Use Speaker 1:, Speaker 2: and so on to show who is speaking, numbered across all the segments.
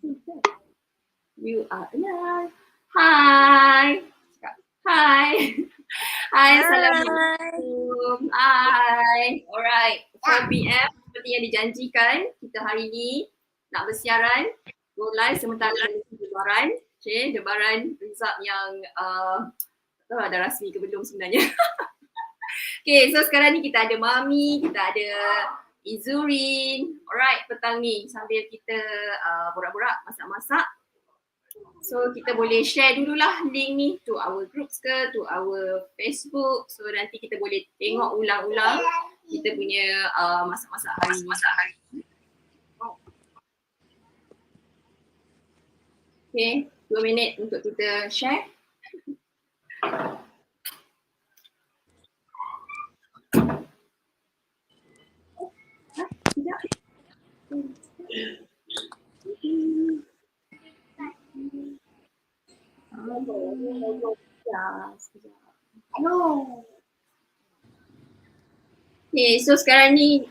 Speaker 1: You are alive. Hai. Hai. Hai, Assalamualaikum. Hai. Alright. 4 PM seperti yang dijanjikan, kita hari ni nak bersiaran. Go live sementara Debaran. Okay, Debaran result yang tak tahu ada rasmi ke belum sebenarnya. Okay, so sekarang ni kita ada Mami, kita ada Izurin. Alright, petang ni sambil kita borak-borak, masak-masak. So kita boleh share dululah link ni to our groups ke, to our Facebook. So nanti kita boleh tengok ulang-ulang kita punya masak-masak hari ni. Okay, 2 minit untuk kita share. Sekejap. Okay, so sekarang ni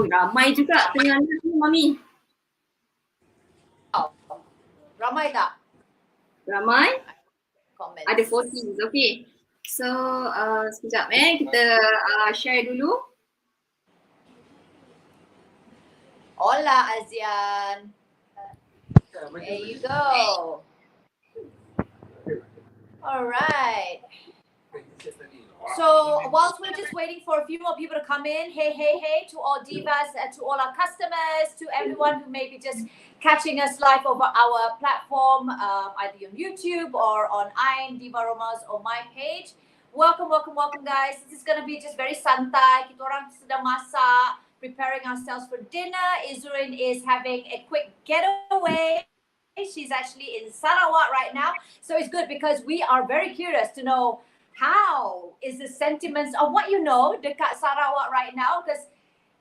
Speaker 1: ramai juga tengah ni Mami.
Speaker 2: Ramai tak?
Speaker 1: Ramai?
Speaker 2: Comments.
Speaker 1: Ada 40s, okay. So sekejap kita share dulu.
Speaker 2: Hola Azian. There you go. All right. So whilst we're just waiting for a few more people to come in, hey to all divas and to all our customers, to everyone who may be just catching us live over our platform, either on YouTube or on Ain, Diva Romas or my page. Welcome guys. This is going to be just very santai. Kita orang sedang masak, preparing ourselves for dinner. Izurin is having a quick getaway. She's actually in Sarawak right now. So it's good because we are very curious to know how is the sentiments of what you know dekat Sarawak right now, because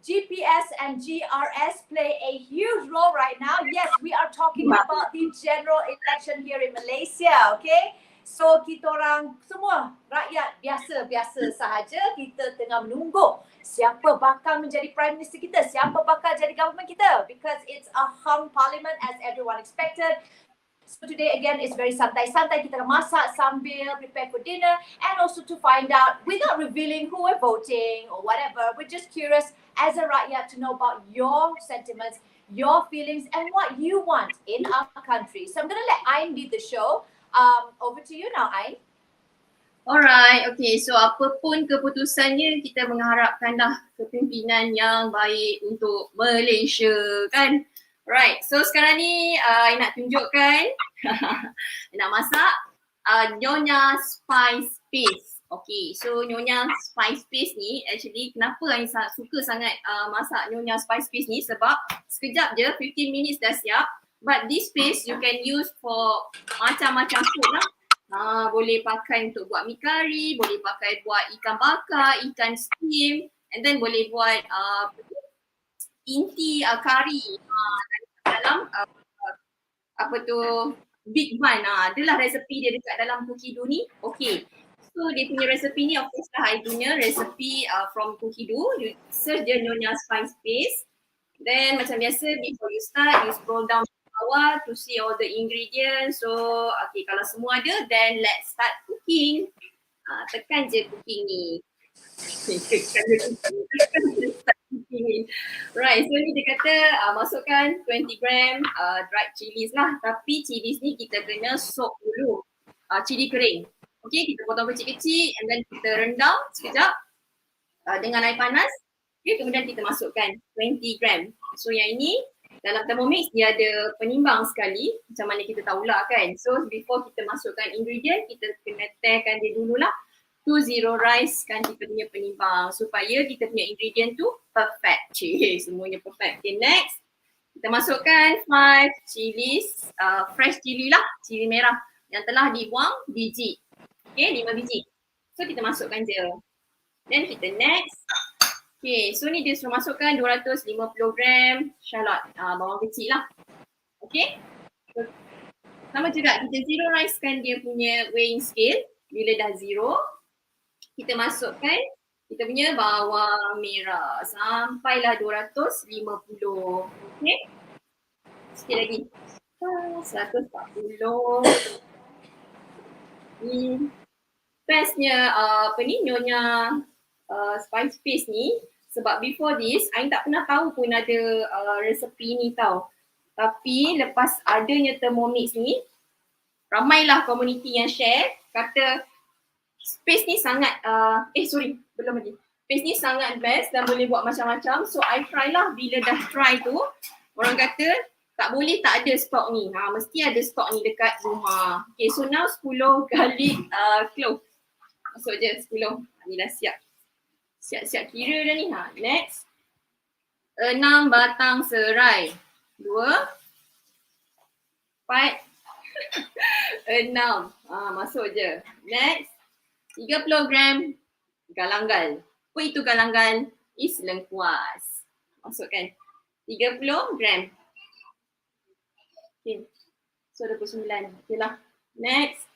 Speaker 2: GPS and GRS play a huge role right now. Yes, we are talking about the general election here in Malaysia, okay? So kita orang semua rakyat biasa-biasa sahaja, kita tengah menunggu siapa bakal menjadi Prime Minister kita, siapa bakal jadi government kita, because it's a hung parliament as everyone expected. So today again is very santai-santai, kita masak sambil prepare for dinner, and also to find out without revealing who we're voting or whatever, we're just curious as a rakyat to know about your sentiments, your feelings and what you want in our country. So I'm going to let Ain lead the show. Over to you now, Ain.
Speaker 1: Alright, okay. So apapun keputusannya, kita mengharapkanlah kepimpinan yang baik untuk Malaysia, kan? Right, so sekarang ni I nak tunjukkan nak masak Nyonya Spice Paste. Okay, so Nyonya Spice Paste ni actually kenapa I suka sangat masak Nyonya Spice Paste ni, sebab sekejap je 15 minutes dah siap. But this paste you can use for macam-macam food lah. Boleh pakai untuk buat mi kari, boleh pakai buat ikan bakar, ikan steam, and then boleh buat inti kari dalam apa tu big bun. Adalah resepi dia dekat dalam Kukidu ni. Okay, so dia punya resepi ni of course lah I punya resepi from Kukidu. You search je Nyonya Spice Paste, then macam biasa before you start you scroll down ke bawah to see all the ingredients. So okay, kalau semua ada, then let's start cooking. Tekan je cooking ni. Right, so ni dia kata masukkan 20 gram dried chilies lah. Tapi chilies ni kita kena soak dulu, cili kering. Okay, kita potong kecil-kecil and then kita rendam sekejap dengan air panas. Okay, kemudian kita masukkan 20 gram. So yang ini dalam Thermomix dia ada penimbang sekali, macam mana kita tahulah kan. So before kita masukkan ingredient, kita kena tearkan dia dululah to zero rice kan kita punya penimbang, supaya kita punya ingredient tu perfect. Semuanya perfect. Okay, next kita masukkan 5 chilies, fresh chili lah, chili merah yang telah dibuang biji. Okay, 5 biji. So kita masukkan je. Then kita next. Okay, so ni dia suruh masukkan 250 gram shallot, bawang kecil lah. Okay. So, sama juga kita zero rice kan dia punya weighing scale. Bila dah zero, kita masukkan kita punya bawang merah sampailah 250. Okay. Sikit lagi. 140. Ni bestnya apa ni Nyonya Spice Paste ni, sebab before this Ain tak pernah tahu pun ada resepi ni tau. Tapi lepas adanya Thermomix ni, ramailah community yang share kata paste ni sangat belum lagi. Paste ni sangat best dan boleh buat macam-macam. So I try lah. Bila dah try tu, orang kata tak boleh tak ada stok ni. Mesti ada stok ni dekat rumah. Okay, so now 10 garlic clove. Masuk je 10. Ni dah siap. Siap-siap kira dah ni. Next. 6 batang serai. 2. 4. 6. Masuk je. Next. 30 gram galanggal. Apa itu galanggal? Is lengkuas. Masukkan 30 gram. Okay. So 29. Okay lah. Next.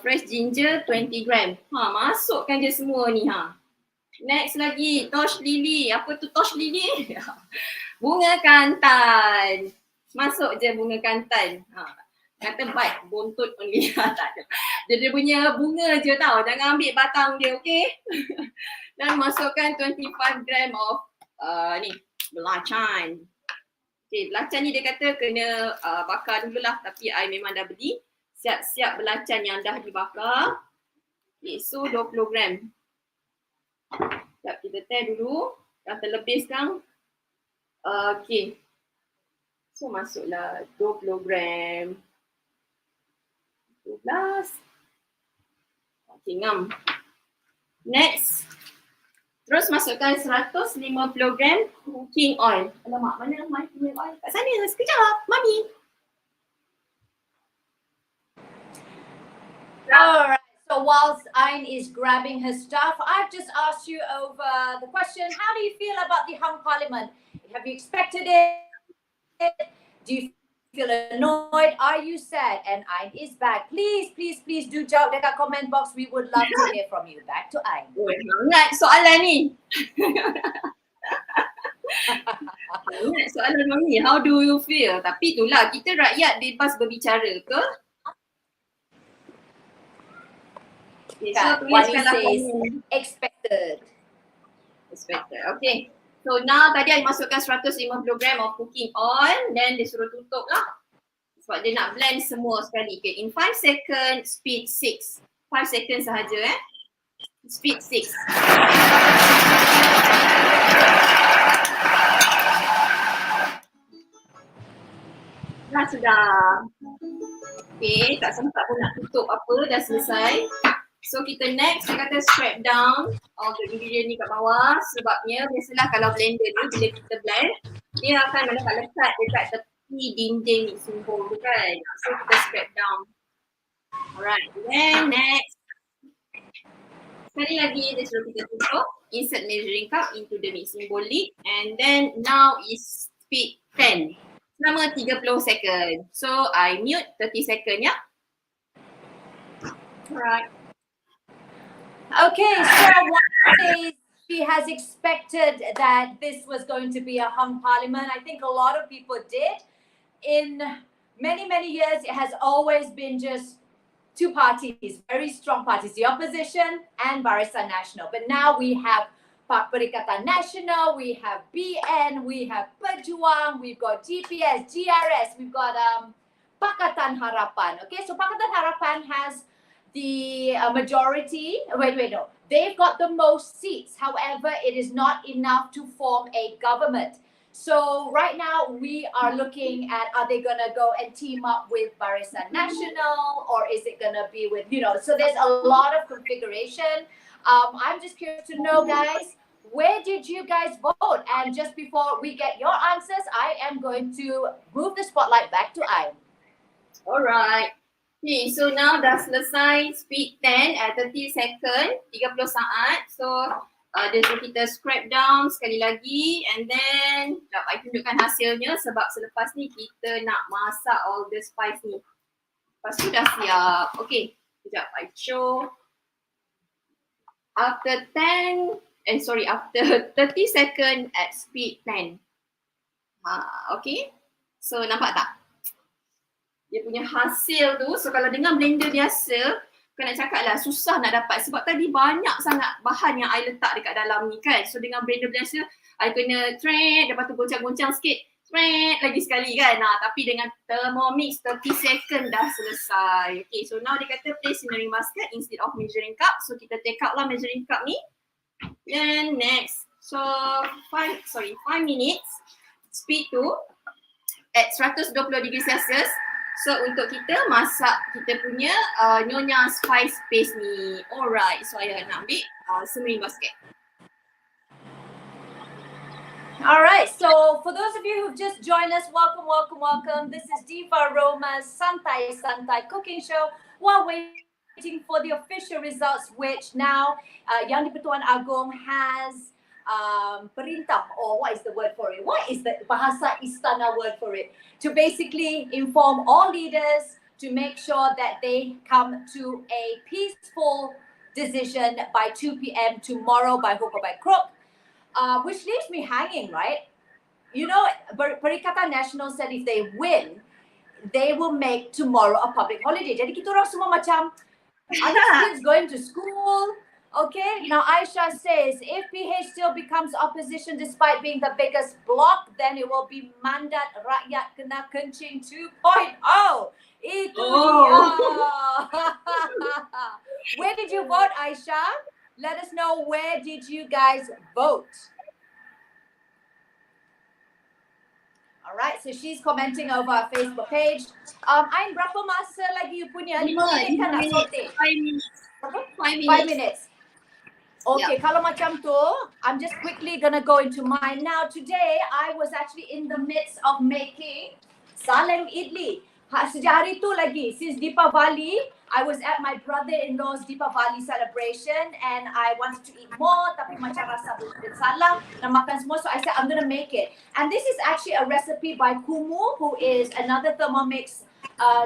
Speaker 1: Fresh ginger 20 gram. Masukkan je semua ni. Next lagi. Tosh lily. Apa tu tosh lily? Bunga kantan. Masuk je bunga kantan. Kata bite, bontot only. Tak ada. Dia punya bunga je tau. Jangan ambil batang dia, okay? Dan masukkan 25 gram of belacan. Okay, belacan ni dia kata kena bakar dululah. Tapi I memang dah beli. Siap-siap belacan yang dah dibakar. Okay, so 20 gram. Sekejap kita tear dulu. Dah terlebih sekarang. Okay. So masuklah 20 gram. 12. Okay, ngam. Next. Terus masukkan 150 gram cooking oil. Alamak, mana my cooking oil? Kat sana, sekejap. Mami.
Speaker 2: Alright, so whilst Ain is grabbing her stuff, I've just asked you over the question, how do you feel about the hung parliament? Have you expected it? Do you feel annoyed? Are you sad? And Ain is back. Please do jawab dekat comment box. We would love to hear from you. Back to Ain.
Speaker 1: Hangat soalan ni. Hangat soalan Mami. How do you feel? Tapi itulah, kita rakyat bebas berbicara ke? Okay, so tuliskanlah
Speaker 2: expected.
Speaker 1: Okay. So now tadi I masukkan 150 gram of cooking oil, then dia suruh tutup lah. Sebab dia nak blend semua sekali. Okay, in 5 seconds, speed 6. 5 seconds sahaja Speed 6. Sudah. Okay, tak sempat pun nak tutup apa, dah selesai. So kita next, dia kata scrape down all the ingredient ni kat bawah. Sebabnya biasalah kalau blender ni bila kita blend, dia akan melekat-lekat dekat tepi dinding mixing bowl tu kan. So kita scrape down. Alright, then next. Sekali lagi dia suruh kita tutup. Insert measuring cup into the mixing bowl lid. And then now is speed 10. Selama 30 second. So I mute 30 second ya. Alright.
Speaker 2: Okay, so one says she has expected that this was going to be a hung parliament. I think a lot of people did. In many years, it has always been just two parties, very strong parties, the opposition and Barisan Nasional. But now we have Perikatan Nasional, we have BN, we have Pejuang, we've got GPS, GRS, we've got Pakatan Harapan. Okay, so Pakatan Harapan has the majority, no. They've got the most seats. However, it is not enough to form a government. So right now we are looking at, are they going to go and team up with Barisan Nasional, or is it going to be with, so there's a lot of configuration. I'm just curious to know, guys, where did you guys vote? And just before we get your answers, I am going to move the spotlight back to Ain.
Speaker 1: Alright. Okay, so now dah selesai speed 10 at 30 second, 30 saat. So dia suruh kita scrape down sekali lagi, and then I tunjukkan hasilnya sebab selepas ni kita nak masak all the spice ni. Lepas tu dah siap. Okay, sekejap I show. After 30 second at speed 10. Okay, so nampak tak? dia punya hasil tu. So kalau dengan blender biasa, bukan nak cakap lah susah nak dapat sebab tadi banyak sangat bahan yang I letak dekat dalam ni kan. So dengan blender biasa, I kena thread, lepas tu goncang-goncang sikit, thread lagi sekali kan. Tapi dengan Thermomix 30 second dah selesai. Okay, so now dia kata place measuring basket instead of measuring cup. So kita take out lah measuring cup ni. Then next, so 5 minutes, speed tu at 120 degree Celsius. So untuk kita masak kita punya Nyonya Spice Paste ni. Alright, so I nak ambil semering basket.
Speaker 2: Alright, so for those of you who've just joined us, welcome, welcome, welcome. This is Diva Roma's Santai cooking show while waiting for the official results, which now Yang di-Pertuan Agong has perintah, or what is the word for it? What is the bahasa istana word for it? To basically inform all leaders to make sure that they come to a peaceful decision by 2 p.m. tomorrow by hook or by crook, which leaves me hanging, right? You know, Perikatan Nasional said if they win, they will make tomorrow a public holiday. Jadi kita orang semua macam, are the kids going to school? Okay, now Aisha says, if PH still becomes opposition despite being the biggest bloc, then it will be mandat rakyat kena kencing 2.0. Itu dia. Where did you vote, Aisha? Let us know, where did you guys vote? All right, so she's commenting over our Facebook page. Ain, berapa masa lagi you punya? 5 minit kan nak sote?
Speaker 1: 5 minutes. 5
Speaker 2: 5 minutes. Okay, kalau macam tu, I'm just quickly gonna go into mine. Now today, I was actually in the midst of making sayang idli. Sejak hari tu lagi, since Deepavali, I was at my brother-in-law's Deepavali celebration and I wanted to eat more, tapi macam rasa bersalah nak makan semua, so I said I'm gonna make it. And this is actually a recipe by Kumu, who is another Thermomix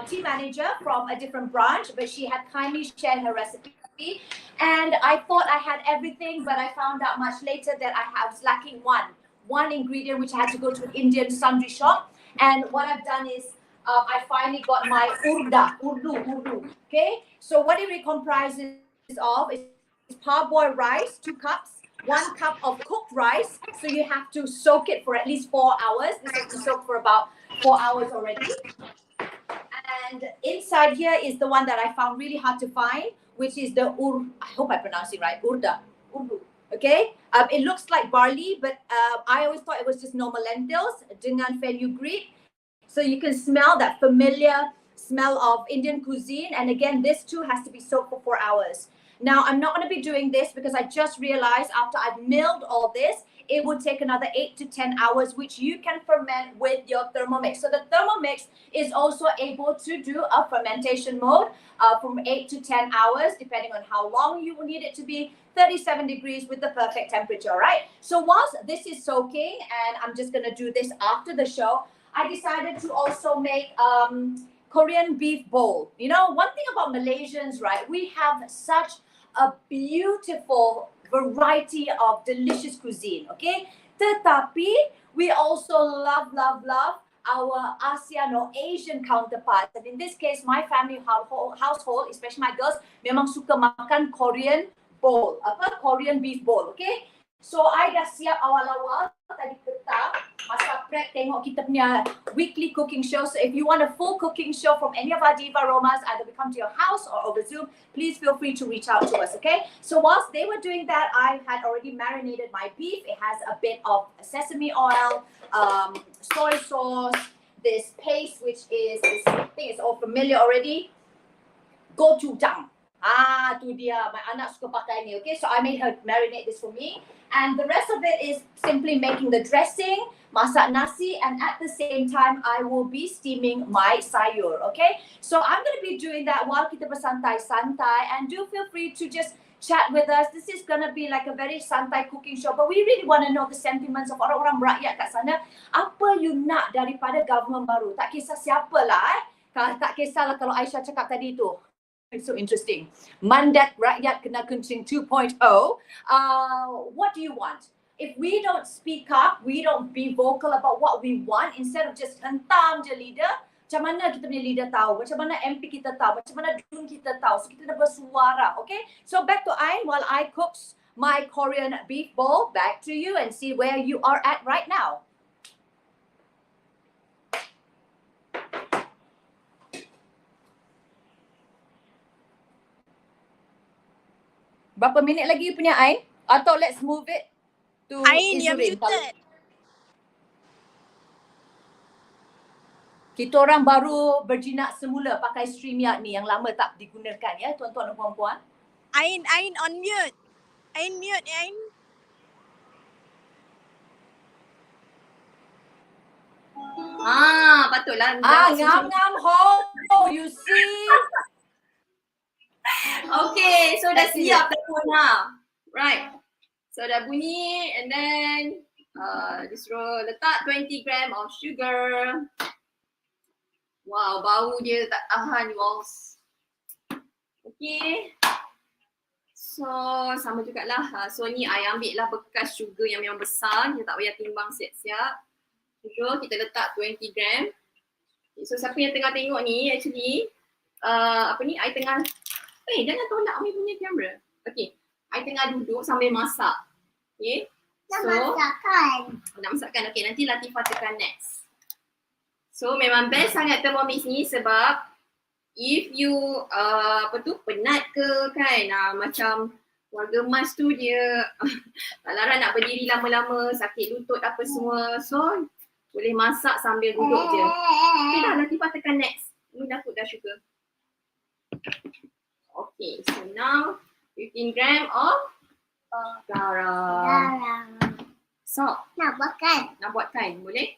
Speaker 2: team manager from a different branch, but she had kindly shared her recipe. And I thought I had everything, but I found out much later that I was lacking one ingredient, which I had to go to an Indian sundry shop. And what I've done is I finally got my urdu. Okay, so what it comprises of is parboiled rice, 2 cups, 1 cup of cooked rice. So you have to soak it for at least 4 hours. This has to soak for about 4 hours already. And inside here is the one that I found really hard to find, which is the I hope I pronounce it right, urdu. Okay, it looks like barley, but I always thought it was just normal lentils dengan fenugreek. So you can smell that familiar smell of Indian cuisine. And again, this too has to be soaked for 4 hours. Now, I'm not going to be doing this because I just realized after I've milled all this, it would take another 8 to 10 hours, which you can ferment with your Thermomix. So the Thermomix is also able to do a fermentation mode from 8 to 10 hours, depending on how long you will need it to be, 37 degrees with the perfect temperature, right? So whilst this is soaking, and I'm just going to do this after the show, I decided to also make Korean beef bowl. You know, one thing about Malaysians, right? We have such a beautiful variety of delicious cuisine, okay? Tetapi we also love our ASEAN or Asian counterparts. And in this case, my family household, especially my girls, memang suka makan Korean bowl, Korean beef bowl, okay? So I dah siap awal-awal tadi petang, masak prep tengok kita punya weekly cooking show. So if you want a full cooking show from any of our Diva Romas, either we come to your house or over Zoom, please feel free to reach out to us, okay? So whilst they were doing that, I had already marinated my beef. It has a bit of sesame oil, soy sauce, this paste, which is, this thing is all familiar already, gochujang. Tu dia, my anak suka pakai ni, okay? So I made her marinate this for me. And the rest of it is simply making the dressing, masak nasi, and at the same time, I will be steaming my sayur, okay? So I'm going to be doing that while kita bersantai-santai, and do feel free to just chat with us. This is going to be like a very santai cooking show, but we really want to know the sentiments of orang-orang rakyat kat sana. Apa you nak daripada government baru? Tak kisah siapa lah, tak kisahlah kalau Aisyah cakap tadi tu. It's so interesting. Mandat rakyat kena kencing 2.0. What do you want? If we don't speak up, we don't be vocal about what we want, instead of just hentam je leader, macam mana kita punya leader tahu, macam mana MP kita tahu, macam mana drone kita tahu. So kita dah bersuara, okay? So back to Ain while I cooks my Korean beef bowl. Back to you and see where you are at right now. Berapa minit lagi you punya Ain? Atau let's move it to
Speaker 3: Ain, you're
Speaker 2: Izzurin.
Speaker 3: muted.
Speaker 2: Kita orang baru berjinak semula pakai StreamYard ni yang lama tak digunakan ya tuan-tuan dan puan-puan.
Speaker 3: Ain on mute. Ain mute, Ain.
Speaker 1: Patutlah.
Speaker 2: Ngam-ngam ho, you see.
Speaker 1: Okay, so dah siap dah pun Right. So dah bunyi and then disuruh letak 20 gram of sugar. Wow, bau dia tak tahan walls. Okay. So sama jugalah. So ni I ambil lah bekas sugar yang memang besar. Kita tak payah timbang siap-siap. Sugar kita letak 20 gram. Okay, so siapa yang tengah tengok ni actually I tengah jangan tolak Mami punya kamera. Okay. I tengah duduk sambil masak. Okay.
Speaker 4: Nak masakkan.
Speaker 1: Nak masakkan. Okay, nanti Latifah tekan next. So memang best sangat Thermomix ni sebab if you penat ke kan, macam warga emas tu dia tak larang nak berdiri lama-lama, sakit lutut apa semua. So boleh masak sambil duduk je. Okay dah, Latifah tekan next. Ni dah put dah sugar. Okay, so now 15 gram of garam. Salt.
Speaker 4: Nak buatkan.
Speaker 1: Nak buatkan, boleh?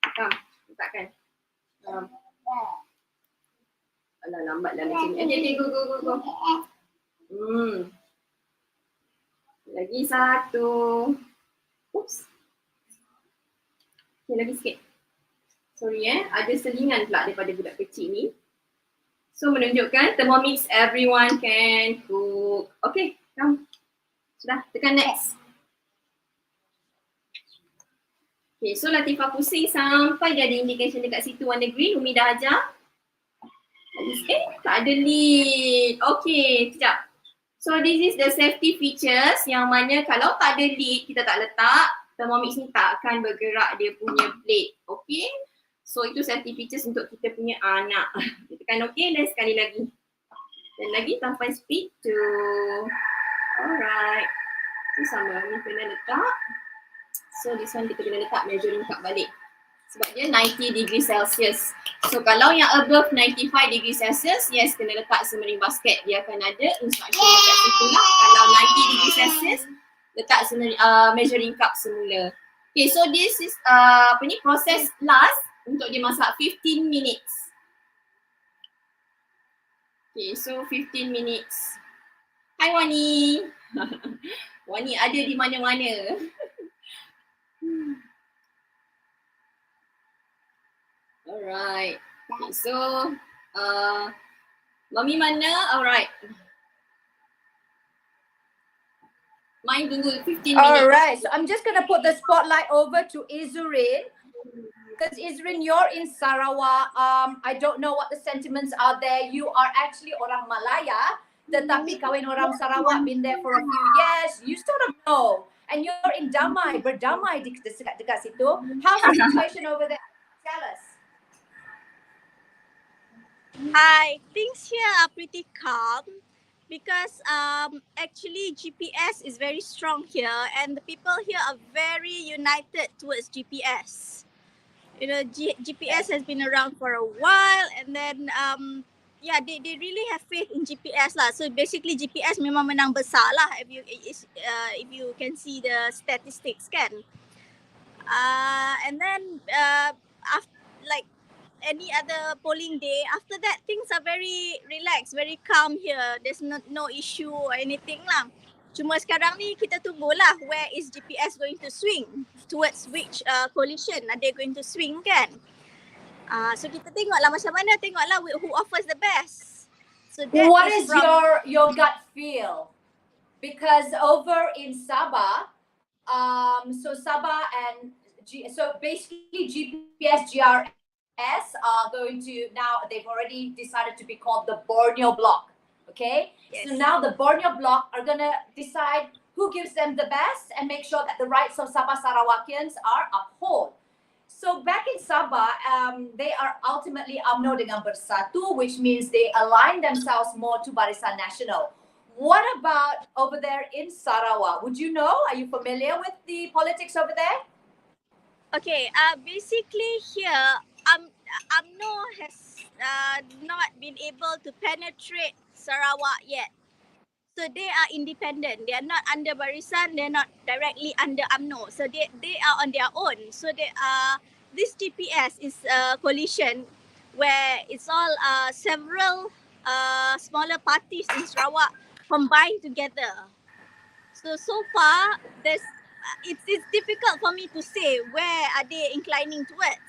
Speaker 1: Come, letakkan. Alah, lambat lah macam ni. Okay, go. Lagi satu. Oops. Okay, lagi sikit. Sorry ada selingan pula daripada budak kecil ni. So menunjukkan Thermomix everyone can cook. Okay, come. Sudah, tekan next. Okay, so Latifah pusing sampai dia ada indication dekat situ warna green. Umi dah ajar. Tak ada lid. Okay, sekejap. So this is the safety features yang mana kalau tak ada lid, kita tak letak, Thermomix ni tak akan bergerak dia punya blade. Okay. So itu safety features untuk kita punya anak. Kita tekan okay dan sekali lagi. Dan lagi tambah speed to. Alright. So sama ni kena letak. So this one kita kena letak measuring cup balik. Sebab dia 90 degree Celsius. So kalau yang above 95 degree Celsius, yes kena letak simmering basket. Dia akan ada instruction dekat situ lah. Kalau 90 degree Celsius, letak measuring cup semula. Okay, so this is proses last untuk dia masak 15 minutes. Okay, so 15 minutes. Hai Wani. Wani ada di mana-mana. Alright. Okay, so Mami mana? Alright. Mine tunggu 15 minutes.
Speaker 2: Alright, so I'm just gonna put the spotlight over to Izzurin. Because Izzurin, you're in Sarawak. I don't know what the sentiments are there. You are actually orang Malaya, tetapi kahwin orang Sarawak, been there for a few years. You sort of know. And you're in Damai, berdamai dekat situ. How's the situation over there? Tell us.
Speaker 3: Hi, things here are pretty calm because actually GPS is very strong here and the people here are very united towards GPS. You know, GPS has been around for a while and then they really have faith in GPS lah. So basically GPS memang menang besar lah if you can see the statistics kan. And then after like any other polling day, after that things are very relaxed, very calm here. There's no issue or anything lah. Cuma sekarang ni kita tunggulah where is GPS going to swing, towards which coalition are they going to swing kan. So kita tengoklah macam mana, tengoklah who offers the best. So that
Speaker 2: what is your gut feel? Because over in Sabah, so Sabah and so basically GPS, GRN GPS are going to, now they've already decided to be called the Borneo Block. Okay,
Speaker 3: Yes.
Speaker 2: so now the Borneo Block are gonna decide who gives them the best and make sure that the rights of Sabah Sarawakians are upheld. So back in Sabah, they are ultimately UMNO dengan bersatu, which means they align themselves more to Barisan Nasional. What about over there in Sarawak? Would you know? Are you familiar with the politics over there?
Speaker 3: Okay, basically here, UMNO has not been able to penetrate Sarawak yet. So they are independent. They are not under Barisan. They are not directly under UMNO. So they are on their own. So this GPS is a coalition where it's all several smaller parties in Sarawak combined together. So far, it's difficult for me to say where are they inclining towards.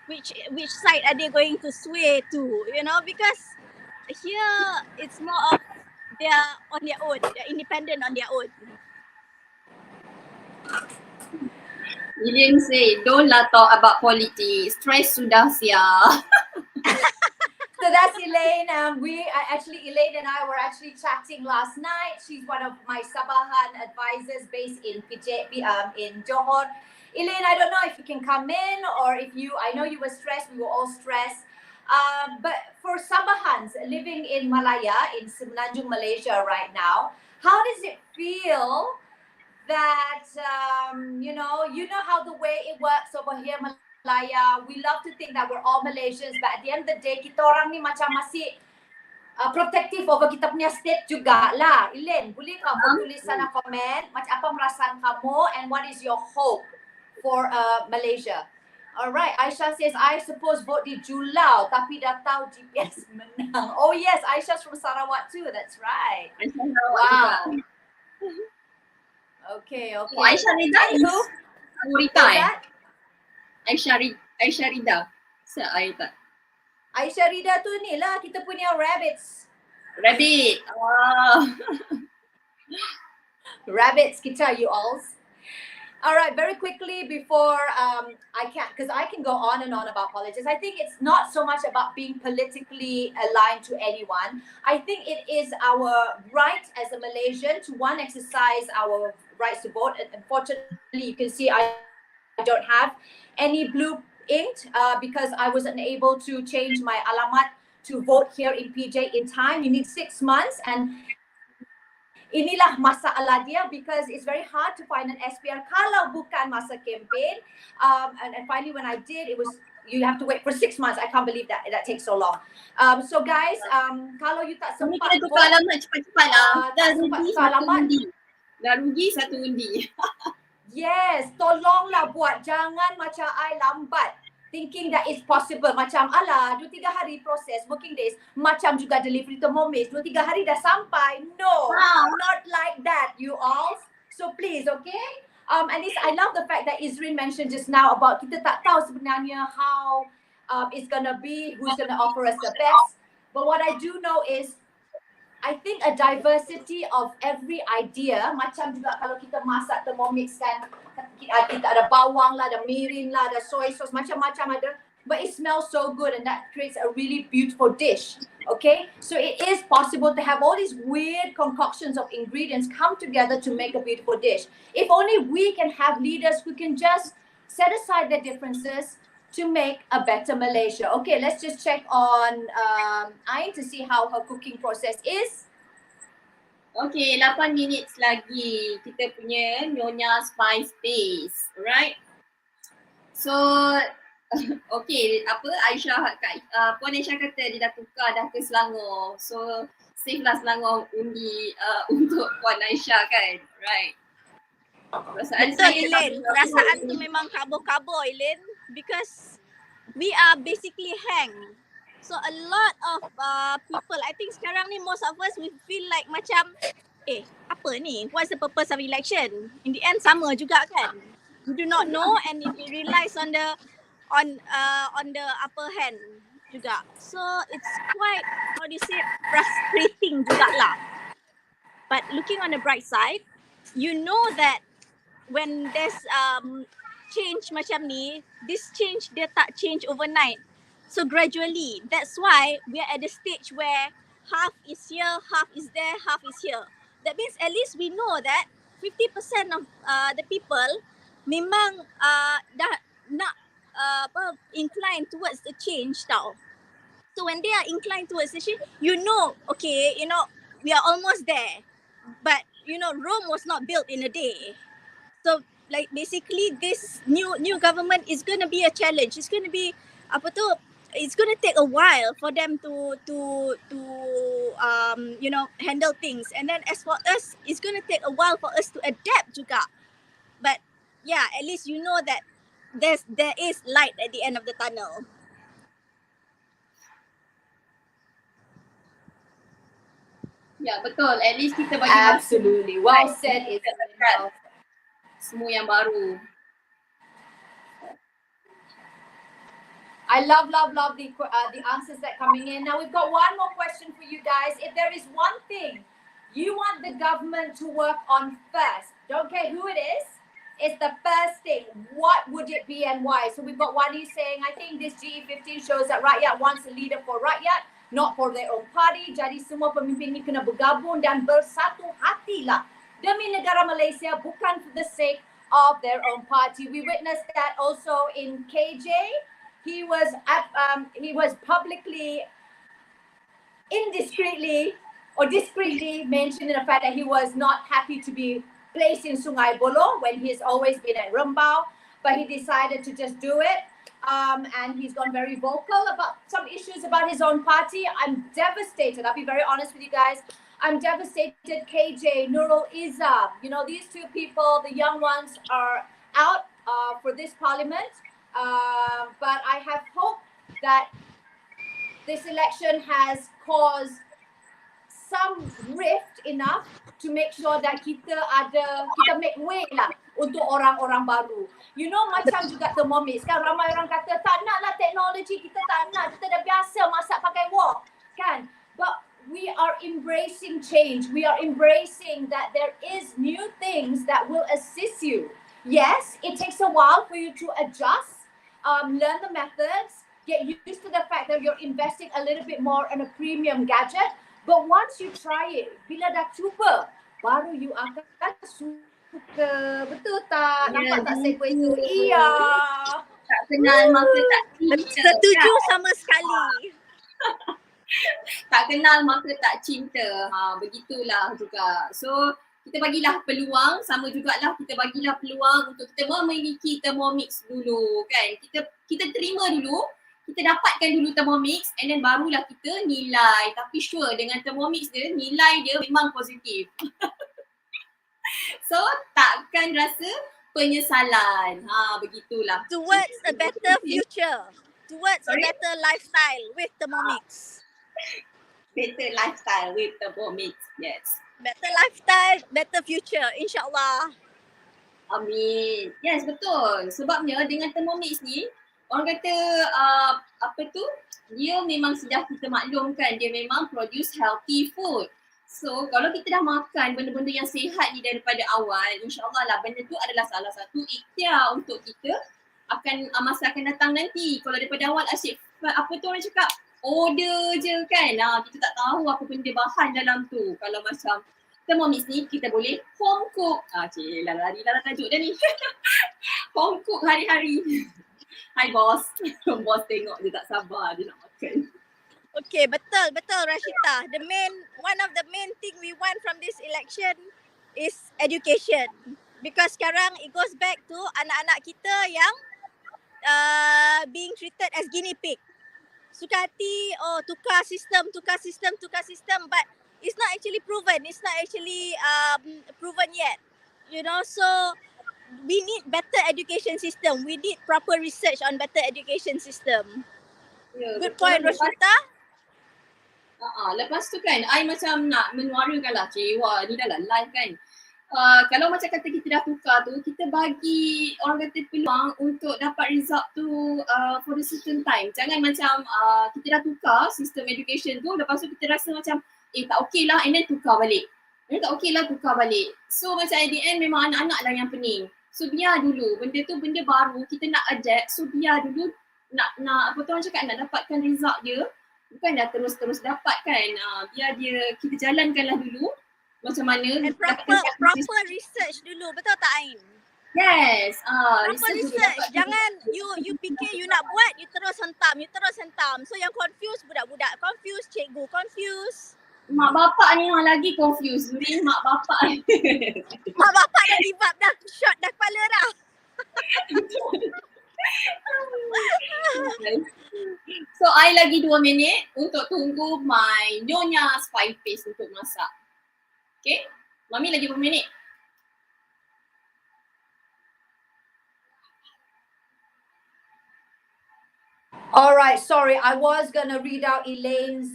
Speaker 3: Which side are they going to sway to? Because here it's more of they're on their own. They're independent on their own.
Speaker 1: Elaine say, don't lah talk about politics. Stress sudah sia.
Speaker 2: So that's Elaine. Elaine and I were actually chatting last night. She's one of my Sabahan advisors based in in Johor. Elaine, I don't know if you can come in or I know you were stressed. We were all stressed. But for Sabahans living in Malaya, in Semenanjung, Malaysia right now, how does it feel that, you know how the way it works over here, Malaya, we love to think that we're all Malaysians, but at the end of the day, kita orang ni macam masih protective over kita punya state jugalah. Elaine, boleh kamu tulis sana komen macam apa perasaan kamu and what is your hope for Malaysia? Alright, Aisha says, I suppose vote di Julau tapi dah tahu GPS menang. Oh yes, Aisha's from Sarawak too, that's right. Wow. Okay.
Speaker 1: Oh, Aisyah Rida is Rita Aisyah Rida. Rida.
Speaker 2: Aisyah Rida tu ni lah kita punya rabbits.
Speaker 1: Rabbit.
Speaker 2: Rabbits kita, you alls. All right, very quickly before I can go on and on about politics. I think it's not so much about being politically aligned to anyone. I think it is our right as a Malaysian to exercise our rights to vote. And unfortunately, you can see I don't have any blue ink because I wasn't able to change my alamat to vote here in PJ in time. You need 6 months and inilah masalah dia because it's very hard to find an SPR kalau bukan masa campaign. And finally when I did, you have to wait for 6 months. I can't believe that takes so long. So guys, kalau you tak sempat
Speaker 1: vote, tukar alamat cepat-cepat lah. Dah rugi satu undi.
Speaker 2: Yes, tolonglah buat. Jangan macam I lambat. Thinking that it's possible. Macam 2-3 hari proses, working days. Macam juga delivery Thermomix. 2-3 hari dah sampai. No, not like that you all. So please, okay? And I love the fact that Izrin mentioned just now about kita tak tahu sebenarnya how it's gonna be, who's gonna offer us the best. But what I do know is I think a diversity of every idea, macam juga kalau kita masak Thermomix kan, kita ada bawang lah, ada mirin lah, ada soy sauce, macam-macam ada. But it smells so good and that creates a really beautiful dish. Okay? So it is possible to have all these weird concoctions of ingredients come together to make a beautiful dish. If only we can have leaders who can just set aside their differences to make a better Malaysia. Okay, let's just check on Ain to see how her cooking process is.
Speaker 1: Okay, 8 minit lagi kita punya Nyonya Spice Paste, alright? So, okay, Puan Aisyah kata dia dah tukar dah ke Selangor. So, save lah Selangor undi untuk Puan Aisyah kan, right?
Speaker 3: Betul Elaine, perasaan tu memang kabur-kabur Elaine because we are basically hang. So a lot of people, I think sekarang ni most of us we feel like macam apa ni? What's the purpose of election? In the end sama juga kan? You do not know and it relies on the upper hand juga. So it's quite, how do you say, frustrating jugalah. But looking on the bright side, you know that when there's change macam ni, this change dia tak change overnight. So gradually, that's why we are at the stage where half is here, half is there, half is here. That means at least we know that 50% of the people memang dah nak inclined towards the change tau. So when they are inclined towards the change, okay, we are almost there. But Rome was not built in a day. So like basically this new government is going to be a challenge. It's going to be it's going to take a while for them to handle things. And then as for us, it's going to take a while for us to adapt juga. But yeah, at least you know that there is light at the end of the tunnel.
Speaker 1: Ya, betul. At least kita bagi
Speaker 2: Absolutely. Well said,
Speaker 1: Isabel. Semua yang baru.
Speaker 2: I love the answers that coming in. Now we've got one more question for you guys. If there is one thing you want the government to work on first, don't care who it is, it's the first thing. What would it be and why? So we've got Wani saying, I think this GE15 shows that rakyat wants a leader for rakyat, not for their own party. Jadi semua pemimpin ni kena bergabung dan bersatu hatilah demi negara Malaysia, bukan for the sake of their own party. We witnessed that also in KJ. He was publicly, indiscreetly or discreetly mentioned in the fact that he was not happy to be placed in Sungai Buloh when he's always been at Rembau, but he decided to just do it. And he's gone very vocal about some issues about his own party. I'm devastated. I'll be very honest with you guys. I'm devastated. KJ, Nurul Izzah, these two people, the young ones, are out for this parliament. But I have hope that this election has caused some rift enough to make sure that kita make way lah untuk orang-orang baru. Macam juga Thermomix kan, ramai orang kata tak nak lah teknologi, kita tak nak, kita dah biasa masak pakai wok kan. But we are embracing change. We are embracing that there is new things that will assist you. Yes, it takes a while for you to adjust. Learn the methods, get used to the fact that you're investing a little bit more in a premium gadget. But once you try it, bila dah cuba, baru you akan suka. Betul tak? Nampak tak segue tu? Iya.
Speaker 1: Tak kenal maka tak cinta.
Speaker 3: Setuju sama sekali.
Speaker 1: Tak kenal maka tak cinta. Begitulah juga. So kita bagilah peluang, sama jugalah kita bagilah peluang untuk kita memiliki Thermomix dulu kan. Kita terima dulu, kita dapatkan dulu Thermomix and then barulah kita nilai. Tapi sure dengan Thermomix dia, nilai dia memang positif. So takkan rasa penyesalan. Begitulah.
Speaker 3: Towards a better future. Towards a better lifestyle with Thermomix.
Speaker 1: Better lifestyle with Thermomix, yes.
Speaker 3: Better lifestyle, better future, insyaAllah.
Speaker 1: Amin. Yes, betul. Sebabnya dengan Thermomix ni, orang kata dia memang sudah kita maklumkan, dia memang produce healthy food. So kalau kita dah makan benda-benda yang sihat ni daripada awal, insyaAllah lah benda tu adalah salah satu ikhtiar untuk kita akan masa akan datang nanti. Kalau daripada awal asyik orang cakap, order je kan. Kita tak tahu apa benda bahan dalam tu. Kalau macam Thermomix ni kita boleh home cook. Lari tajuk dah ni. Home cook hari-hari. Hai bos. Bos tengok dia tak sabar dia nak makan.
Speaker 3: Okay, betul Rashida. One of the main thing we want from this election is education. Because sekarang it goes back to anak-anak kita yang being treated as guinea pig. Suka hati, tukar sistem, but it's not actually proven. It's not actually proven yet. So we need better education system. We need proper research on better education system. Good point, Rashida.
Speaker 1: Lepas tu kan, I macam nak menyuarakan lah, cewa ni dah lah live kan. Kalau macam kata kita dah tukar tu, kita bagi orang kata peluang untuk dapat result tu for a certain time. Jangan macam kita dah tukar sistem education tu, lepas tu kita rasa macam tak okey lah and then tukar balik. Tukar balik. So macam at the end memang anak-anak lah yang pening. So biar dulu, benda tu benda baru, kita nak adapt. So biar dulu apa tu orang cakap, nak dapatkan result dia, bukan dah terus dapat kan. Biar kita jalankanlah dulu macam mana.
Speaker 3: And proper research dulu, betul tak Ain?
Speaker 1: Yes.
Speaker 3: Proper research. Jangan you fikir you nak buat, you terus hentam. So yang confused budak-budak, confused cikgu, confused.
Speaker 1: Mak bapak ni yang lagi confused. Mak bapak ni.
Speaker 3: Mak bapak dah give up dah, shot dah kepala dah.
Speaker 1: So I lagi 2 minit untuk tunggu my Nyonya Spice Paste untuk masak. Okay, Mami lagi berapa minit?
Speaker 2: Alright, sorry, I was gonna read out Elaine's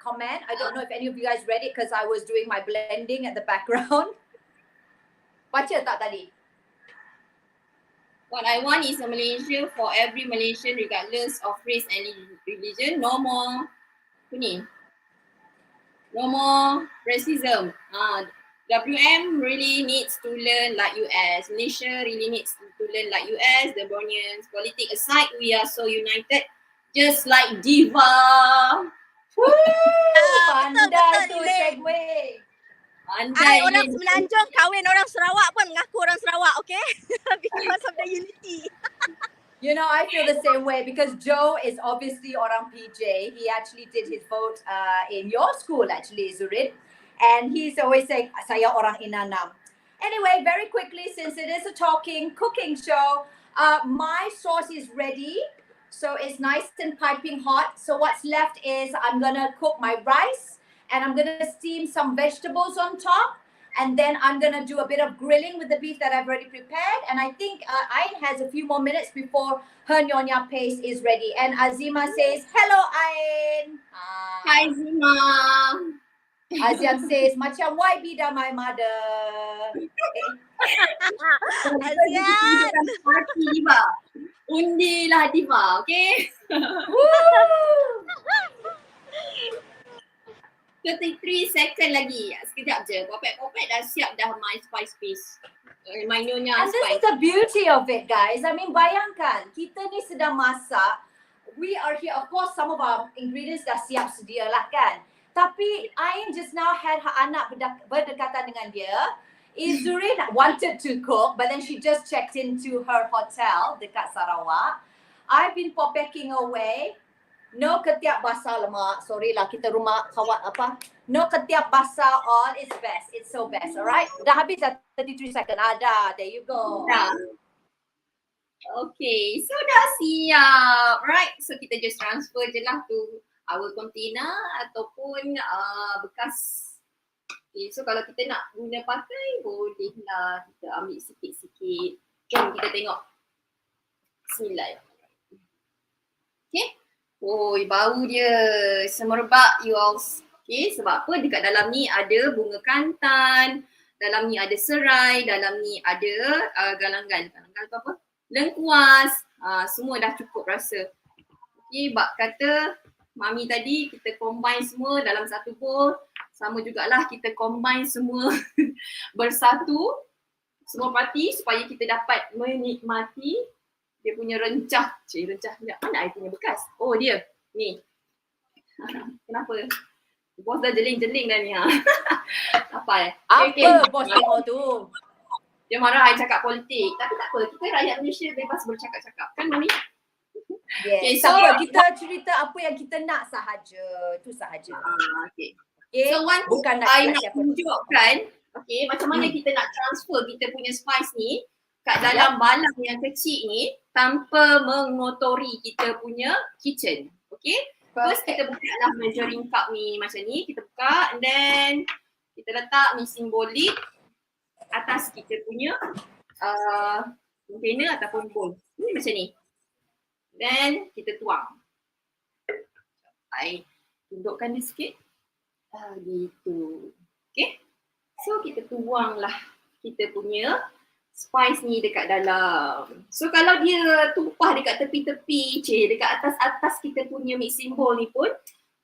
Speaker 2: comment. I don't know if any of you guys read it because I was doing my blending at the background. Baca tak tadi?
Speaker 1: What I want is a Malaysia for every Malaysian regardless of race and religion. No more no more racism. WM really needs to learn like US. Malaysia really needs to learn like US. The Brownians, politics aside, we are so united. Just like Diva.
Speaker 2: Pandai tu segue.
Speaker 3: Ai orang Semenanjung kahwin orang Sarawak pun mengaku orang Sarawak, okay? Because of the unity.
Speaker 2: You know, I feel the same way because Joe is obviously orang PJ. He actually did his vote in your school actually, Zurid. And he's always saying, saya orang Inanam. Anyway, very quickly, since it is a cooking show, my sauce is ready. So it's nice and piping hot. So what's left is I'm gonna cook my rice and I'm gonna steam some vegetables on top. And then I'm gonna do a bit of grilling with the beef that I've already prepared. And I think Ain has a few more minutes before her Nyonya Paste is ready. And Azima says, hello Ain.
Speaker 1: Hi Zima.
Speaker 2: Aziam says, macam YB dah my mother.
Speaker 3: Azian.
Speaker 1: Party Diva. Undilah Diva, okay? 33 second lagi. Sekejap je. Potpet dah siap dah my spice paste. My Nyonya
Speaker 2: And this
Speaker 1: Spice.
Speaker 2: is the beauty of it, guys. I mean, bayangkan, kita ni sedang masak. We are here, of course, some of our ingredients dah siap sedia lah kan. Tapi Ain just now had her anak berdekatan dengan dia. Izuri wanted to cook, but then she just checked into her hotel dekat Sarawak. I've been packing away. No ketiak basah lemak. Sorry lah, kita rumah kawat apa. No ketiak basah all. It's best. It's so best. Alright? Dah habis dah 33 second. Dah. There you go.
Speaker 1: Dah. Okay, so dah siap. Right, so kita just transfer je lah to our container ataupun bekas. Okay, so kalau kita nak guna pakai, boleh lah kita ambil sikit-sikit. Jom kita tengok. Bismillah. Okay. Oi, bau dia semerbak you all. Okay, sebab apa? Dekat dalam ni ada bunga kantan, dalam ni ada serai, dalam ni ada galangal. Galangal tu apa? Lengkuas. Semua dah cukup rasa. Okay, bak kata Mami tadi kita combine semua dalam satu bowl. Sama jugalah kita combine semua bersatu. Semua parti supaya kita dapat menikmati dia punya rencah. Rencah mana I punya bekas? Oh dia. Ni. Kenapa? Bos dah jeling-jeling dah ni. Apa
Speaker 2: Apa bos tengok tu?
Speaker 1: Dia marah I cakap politik. Tapi tak apa. Kita rakyat Malaysia bebas bercakap-cakap. Kan Mami?
Speaker 2: Yes.
Speaker 1: Okay,
Speaker 2: So kita cerita apa yang kita nak sahaja. Itu sahaja.
Speaker 1: Okay.
Speaker 2: Okay.
Speaker 1: So once
Speaker 2: bukan
Speaker 1: I
Speaker 2: nak
Speaker 1: nak tunjukkan okay, macam mana kita nak transfer kita punya spice ni kat dalam balang yang kecil ni tanpa mengotori kita punya kitchen. Okay. First kita buka lah measuring cup ni macam ni. Kita buka and then kita letak ni simbolik atas kita punya container ataupun bowl. Ni macam ni. Then kita tuang. I tundukkan dia sikit. Gitu. Okay. So kita tuang lah kita punya spice ni dekat dalam. So kalau dia tumpah dekat tepi-tepi, dekat atas-atas kita punya mixing bowl ni pun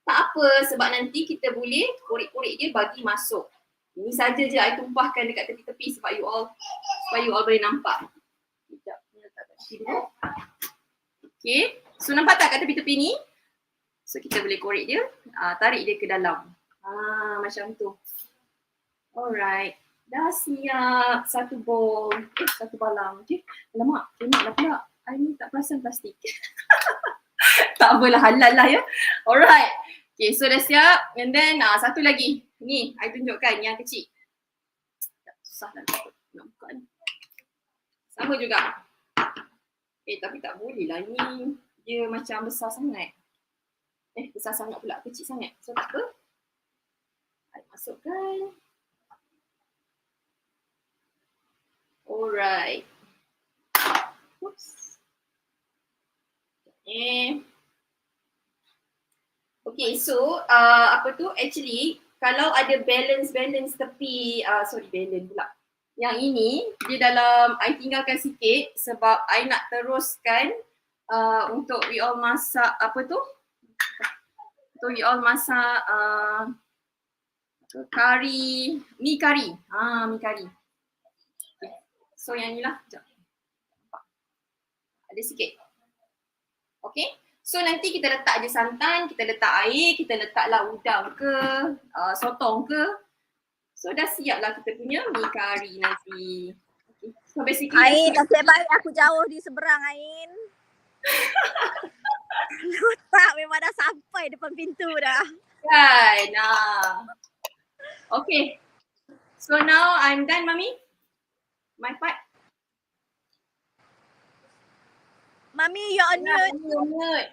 Speaker 1: tak apa sebab nanti kita boleh korek-korek dia bagi masuk. Ini saja je I tumpahkan dekat tepi-tepi supaya you all boleh nampak. Sekejap, ni letak kat sini. Okay, so nampak tak kat tepi-tepi ni? So kita boleh korek dia, tarik dia ke dalam. Macam tu. Alright, dah siap satu bowl, satu balang. Okay, alamak, kemak lah pula. I ni tak perasan plastik. Tak apalah, halal lah ya. Alright, okay, so dah siap. And then satu lagi, ni I tunjukkan yang kecil. Susah lah nak buka ni. Sama juga. Tapi tak boleh lah ni. Dia macam besar sangat. Besar sangat pula, kecil sangat. So tak apa. I masukkan. Alright. Oops. Okay, so actually kalau ada balance tepi, balance pula. Yang ini, dia dalam I tinggalkan sikit sebab I nak teruskan untuk we all masak Untuk we all masak kari, mi kari. Mi kari. Okay. So yang ni lah, sekejap. Ada sikit. Okay. So nanti kita letak je santan, kita letak air, kita letaklah udang ke, sotong ke. So dah siap lah kita punya mi kari nanti. Okay. So basically
Speaker 3: Ain, nasib baik aku jauh di seberang Ain. Tak, memang dah sampai depan pintu dah.
Speaker 1: Kan. Okay. So now I'm done, Mami. My part.
Speaker 3: Mami, you're on mute.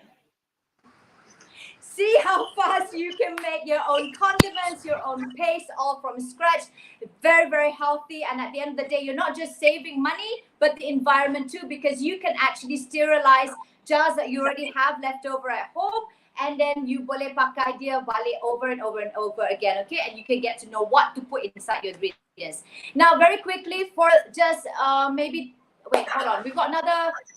Speaker 2: See how fast you can make your own condiments, your own paste, all from scratch. Very, very healthy. And at the end of the day, you're not just saving money, but the environment too, because you can actually sterilize jars that you already have left over at home. And then you boleh pakai dia balik over and over and over again, okay? And you can get to know what to put inside your ingredients. Now, very quickly, for just maybe, wait, hold on. We've got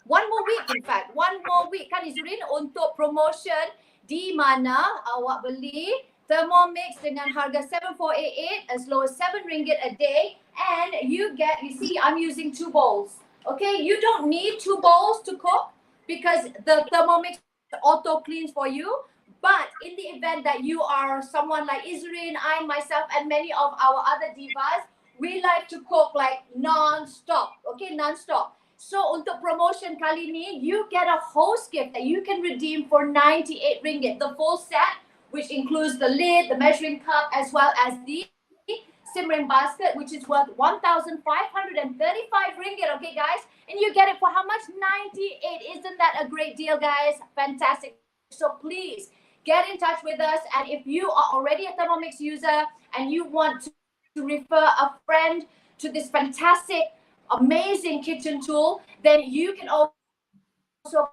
Speaker 2: one more week, in fact. One more week, kan Izrin, untuk promotion di mana awak beli Thermomix dengan harga 7,488 as low as RM7 a day, and you see I'm using 2 bowls. Okay, you don't need 2 bowls to cook because the Thermomix auto cleans for you. But in the event that you are someone like Izrin, I, myself, and many of our other divas, we like to cook like non-stop. Okay, non-stop. So untuk promotion kali ni, you get a host gift that you can redeem for RM98. The full set, which includes the lid, the measuring cup, as well as the simmering basket, which is worth RM1,535. Okay, guys? And you get it for how much? 98. Isn't that a great deal, guys? Fantastic. So please get in touch with us. And if you are already a Thermomix user and you want to refer a friend to this fantastic, amazing kitchen tool, then you can also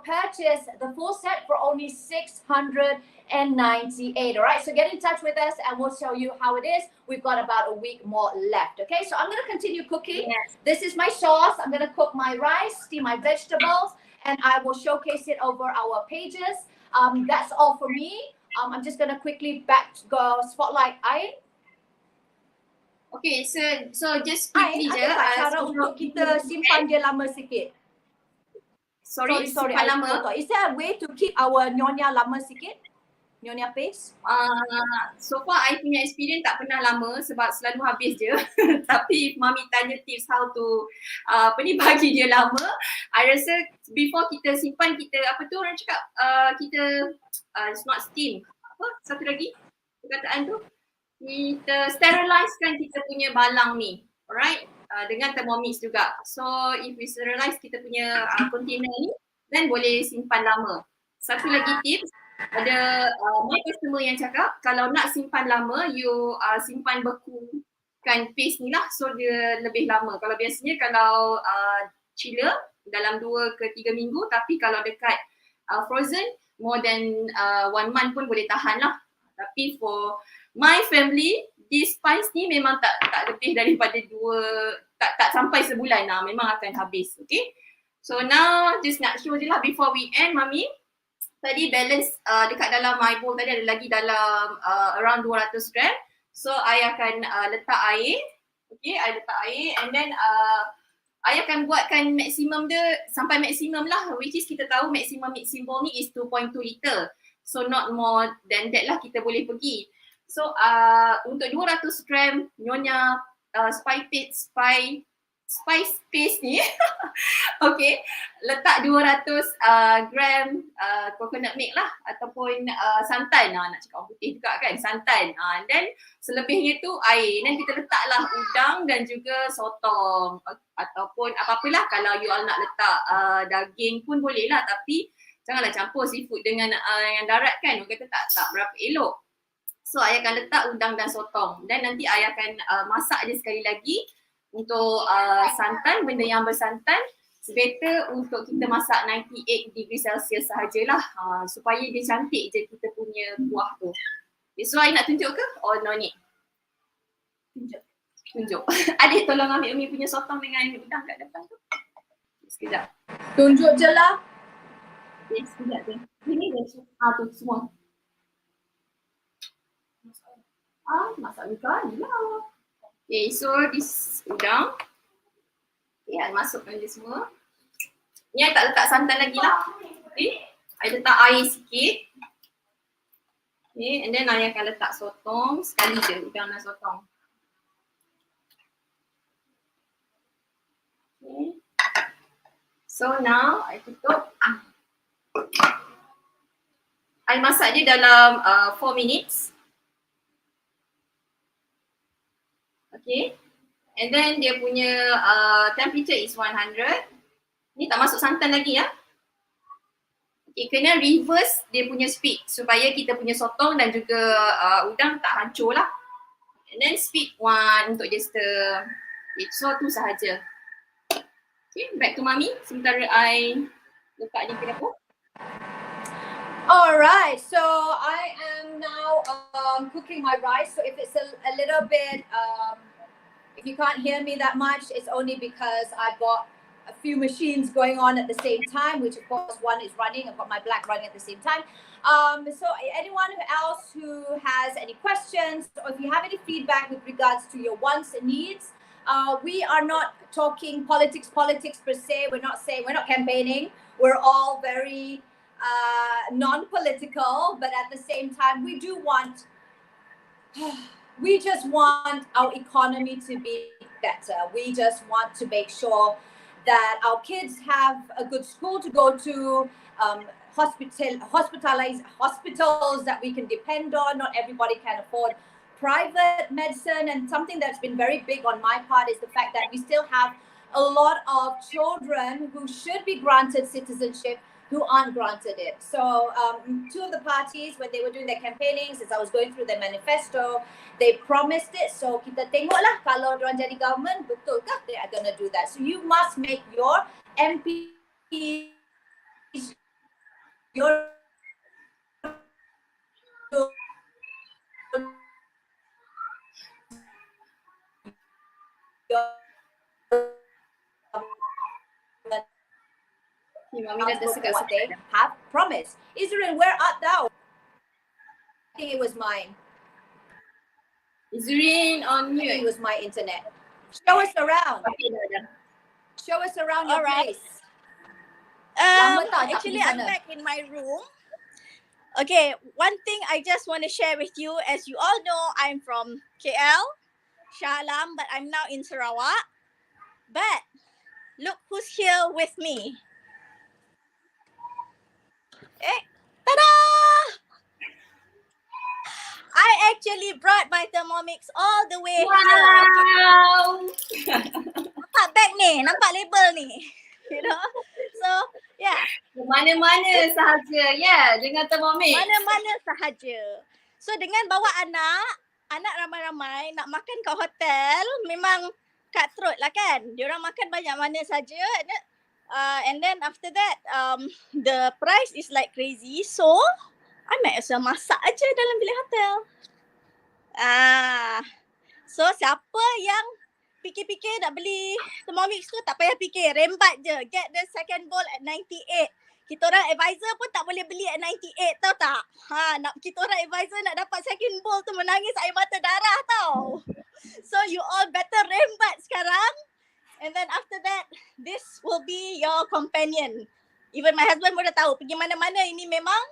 Speaker 2: purchase the full set for only $698. All right, so get in touch with us and we'll show you how it is. We've got about a week more left. Okay, so I'm going to continue cooking. Yes. This is my sauce. I'm going to cook my rice, steam my vegetables, and I will showcase it over our pages. That's all for me. I'm just going to quickly go spotlight Ain.
Speaker 1: Okay, so just quickly je.
Speaker 2: Cara untuk kita simpan dia lama sikit. Sorry, lama. Is there a way to keep our nyonya lama sikit? Nyonya paste?
Speaker 1: So far, I punya experience tak pernah lama sebab selalu habis je. Tapi if Mami tanya tips how to bagi dia lama, I rasa before kita simpan, kita orang cakap kita it's not steam. Satu lagi perkataan tu? Kita sterilizekan kita punya balang ni, alright, dengan Thermomix juga. So if we sterilize kita punya container ni, then boleh simpan lama. Satu lagi tips, ada my customer yang cakap kalau nak simpan lama, you simpan bekukan paste ni lah, so dia lebih lama. Kalau biasanya kalau chiller dalam 2 ke 3 minggu, tapi kalau dekat frozen more than 1 month pun boleh tahan lah. Tapi for my family, this spice ni memang tak lebih daripada tak sampai sebulan lah, memang akan habis. Okay, so now just nak show je lah before we end, Mami. Tadi balance dekat dalam my bowl tadi ada lagi dalam around 200 gram. So I akan letak air. Okay, I letak air and then ayah akan buatkan maksimum dia sampai maksimum lah, which is kita tahu maksimum milk symbol ni is 2.2 liter. So not more than that lah kita boleh pergi. So untuk 200 gram Nyonya Spice Paste ni okay, letak 200 gram coconut milk lah ataupun santan, nak cakap orang putih juga kan, santan. Then selebihnya tu air, dan kita letaklah udang dan juga sotong ataupun apa-apalah. Kalau you all nak letak daging pun boleh lah, tapi janganlah campur seafood dengan yang darat kan, orang kata tak berapa elok. So ayah akan letak udang dan sotong, dan nanti ayah akan masak je sekali lagi. Untuk santan, benda yang bersantan, better untuk kita masak 98 degree Celsius sahajalah, supaya dia cantik je kita punya kuah tu. Okay, so I nak tunjuk ke? Or no need? Tunjuk. Adik tolong ambil Umi punya sotong dengan udang kat depan tu. Sekejap.
Speaker 2: Tunjuk je lah.
Speaker 1: Okay, sekejap je. Ini dia. Tu semua. Masak juga ni lah. Okay, so this udang. Okay, I masukkan dia semua. Ni I tak letak santan lagi lah. Okay, I letak air sikit. Okay, and then I akan letak sotong. Sekali je, udang dan sotong. Okay. So now, I tutup. I masak dia dalam 4 minutes. Okay, and then dia punya temperature is 100. Ni tak masuk santan lagi ya. Okay, kena reverse dia punya speed supaya kita punya sotong dan juga udang tak hancur lah. And then speed 1 untuk dia stir. Okay, so tu sahaja. Okay, back to Mami. Sementara I letak ni ke dapur.
Speaker 2: Alright, so I am now cooking my rice. So if it's a little bit, if you can't hear me that much, it's only because I've got a few machines going on at the same time, which of course one is running. I've got my black running at the same time. So anyone else who has any questions, or if you have any feedback with regards to your wants and needs, we are not talking politics per se. We're not campaigning. We're all very non-political, but at the same time, we just want our economy to be better. We just want to make sure that our kids have a good school to go to, hospitals that we can depend on. Not everybody can afford private medicine, and something that's been very big on my part is the fact that we still have a lot of children who should be granted citizenship who aren't granted it. So two of the parties, when they were doing their campaigning, since I was going through their manifesto, they promised it. So kita tengoklah kalau diorang jadi government, betulkah they are going to do that. So you must make your MPs, your
Speaker 1: Mami dah tersekat
Speaker 2: what they have promised. Israel, where art thou? I think it was mine.
Speaker 1: Zurin on
Speaker 2: I think
Speaker 1: mute.
Speaker 2: it was my internet. Show us around.
Speaker 1: Okay, dah.
Speaker 2: Show us around your
Speaker 3: Alright.
Speaker 2: place. Lama tak
Speaker 3: Actually,
Speaker 2: pergi
Speaker 3: I'm
Speaker 2: sana?
Speaker 3: back in my room. Okay, one thing I just want to share with you, as you all know, I'm from KL, Shah Alam, but I'm now in Sarawak. But look who's here with me. Ta-da! I actually brought my Thermomix all the way here.
Speaker 1: Wow!
Speaker 3: Nampak bag ni, nampak label ni. You know? So, yeah.
Speaker 1: Mana-mana sahaja, ya, dengan Thermomix.
Speaker 3: Mana-mana sahaja. So, dengan bawa anak ramai-ramai nak makan kat hotel, memang cutthroat lah kan. Diorang makan banyak mana saja. And then after that, the price is like crazy. So, I might as well masak aja dalam bilik hotel. So, siapa yang fikir-fikir nak beli Thermomix tu, tak payah fikir. Rembat je. Get the second bowl at 98. Kita orang advisor pun tak boleh beli at 98, tahu tak? Kita orang advisor nak dapat second bowl tu menangis air mata darah tau. So, you all better rembat sekarang. And then after that, this will be your companion. Even my husband pun dah tahu pergi mana-mana ini memang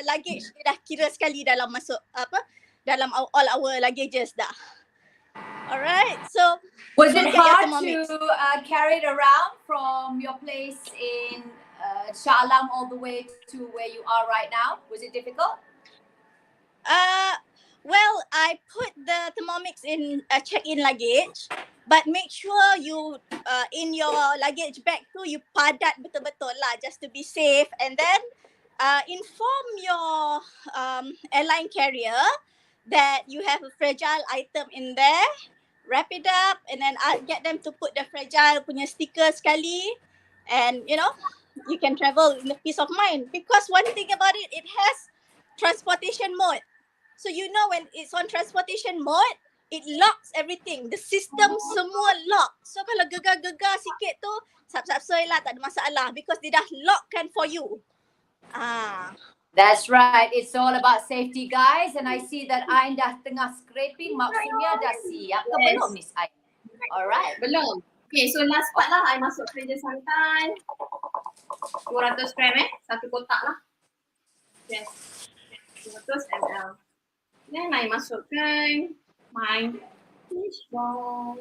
Speaker 3: luggage dia dah kira sekali dalam masuk dalam all our luggages dah. Alright, so
Speaker 2: Was
Speaker 3: go
Speaker 2: it
Speaker 3: get your
Speaker 2: hard
Speaker 3: Thermomix.
Speaker 2: to carry it around from your place in Shah Alam all the way to where you are right now? Was it difficult?
Speaker 3: Well, I put the Thermomix in a check-in luggage, but make sure you in your luggage bag tu you padat betul-betul lah just to be safe, and then inform your airline carrier that you have a fragile item in there. Wrap it up and then get them to put the fragile punya sticker sekali, and you know you can travel in a peace of mind, because one thing about it, it has transportation mode. So you know when it's on transportation mode, it locks everything. The system semua lock. So kalau gegar-gegar sikit tu, sap-sap-soy lah, tak ada masalah, because dia dah lockkan for you.
Speaker 2: That's right. It's all about safety, guys. And I see that Ain dah tengah scraping. Maksudnya dah siap ke belum, Miss Ain? Alright.
Speaker 1: Belum. Okay, so last part lah, I masuk kerja santan. 200 gram satu kotak lah. Yes. 200 ml. Then I masukkan my fish ball.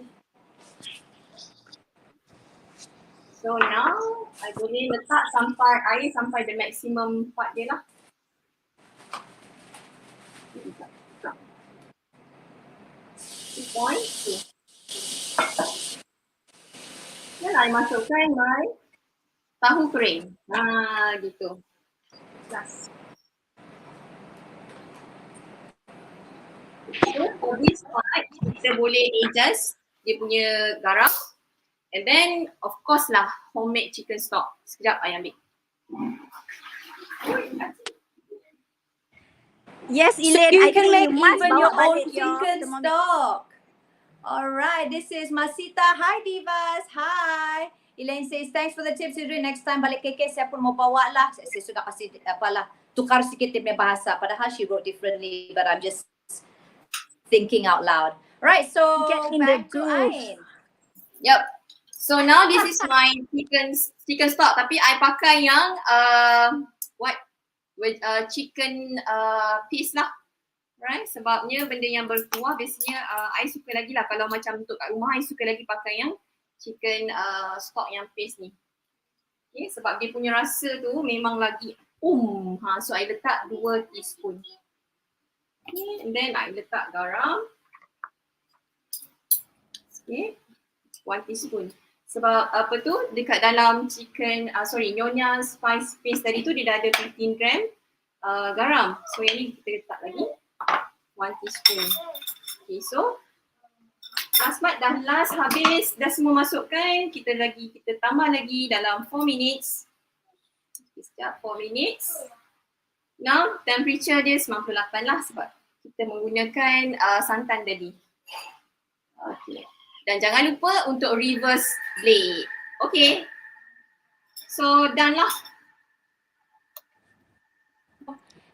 Speaker 1: So now, I boleh letak sampai air sampai the maximum part dia lah. Point. Then I masukkan my tahu kering. Gitu. Plus. So for this part, kita boleh adjust dia punya garam. And then of course lah homemade chicken stock. Sekejap I ambil.
Speaker 3: Yes,
Speaker 2: So
Speaker 3: Elaine,
Speaker 2: you
Speaker 3: I
Speaker 2: can
Speaker 3: think
Speaker 2: make
Speaker 3: you must
Speaker 2: even
Speaker 3: bawa
Speaker 2: your own
Speaker 3: balik your
Speaker 2: chicken
Speaker 3: Thermomix.
Speaker 2: stock. Alright, this is Masita. Hi Divas. Hi. Elaine says, thanks for the tips, Idli. Next time balik KK saya pun mau bawa lah. Saya sudah kasih tukar sikit dia punya bahasa. Padahal she wrote differently, but I'm just thinking out loud. Right, so
Speaker 3: Get in
Speaker 2: back
Speaker 3: the
Speaker 2: to
Speaker 3: groove.
Speaker 2: Ain.
Speaker 1: Yep. So now this is my chicken stock, tapi I pakai yang chicken paste lah. Right? Sebabnya benda yang berkuah biasanya I suka lagi lah kalau macam untuk kat rumah I suka lagi pakai yang chicken stock yang paste ni. Okay, sebab dia punya rasa tu memang lagi so I letak 2 teaspoon. Okay, and then I letak garam. Okay, 1 teaspoon. Sebab apa tu dekat dalam chicken, Nyonya Spice Paste tadi tu dia dah ada 15 gram garam. So yang ni kita letak lagi 1 teaspoon. Okay, so last part dah habis, dah semua masukkan, kita tambah lagi dalam 4 minutes. Sekejap, 4 minutes. Now temperature dia 98 lah sebab kita menggunakan santan tadi. Okay. Dan jangan lupa untuk reverse blade. Okay. So done lah.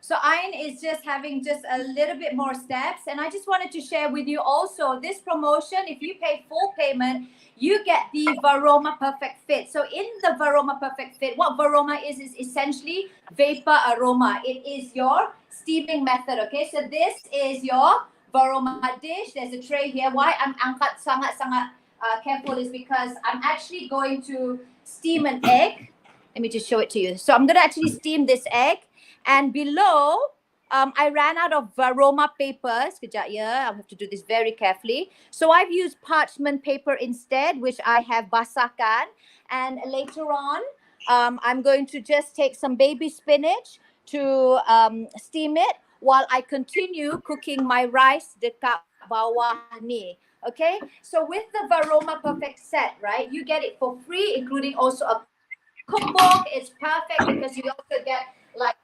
Speaker 2: So Ain is just having just a little bit more steps, and I just wanted to share with you also this promotion. If you pay full payment, you get the Varoma Perfect Fit. So in the Varoma Perfect Fit, what Varoma is essentially vapor aroma. It is your steaming method, okay? So this is your Varoma dish. There's a tray here. Why I'm angkat sangat-sangat careful is because I'm actually going to steam an egg. Let me just show it to you. So I'm going to actually steam this egg. And below, I ran out of Varoma papers. Kejap ya, I have to do this very carefully. So I've used parchment paper instead, which I have basahkan. And later on, I'm going to just take some baby spinach to steam it while I continue cooking my rice dekat bawah ni. Okay, so with the Varoma Perfect set, right, you get it for free, including also a cookbook. It's perfect because you also get like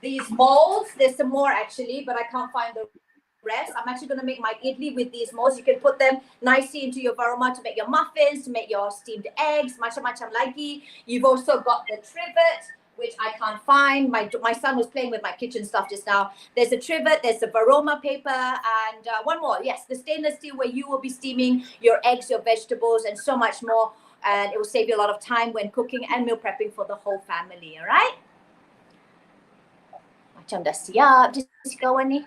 Speaker 2: these molds. There's some more actually, but I can't find the rest. I'm actually going to make my idli with these molds. You can put them nicely into your varoma to make your muffins, to make your steamed eggs, macam-macam lagi. You've also got the trivet which I can't find. My son was playing with my kitchen stuff just now. There's a trivet, there's a varoma paper, and one more. Yes, the stainless steel where you will be steaming your eggs, your vegetables, and so much more. And it will save you a lot of time when cooking and meal prepping for the whole family. All right? Macam dah siap je si kawan ni.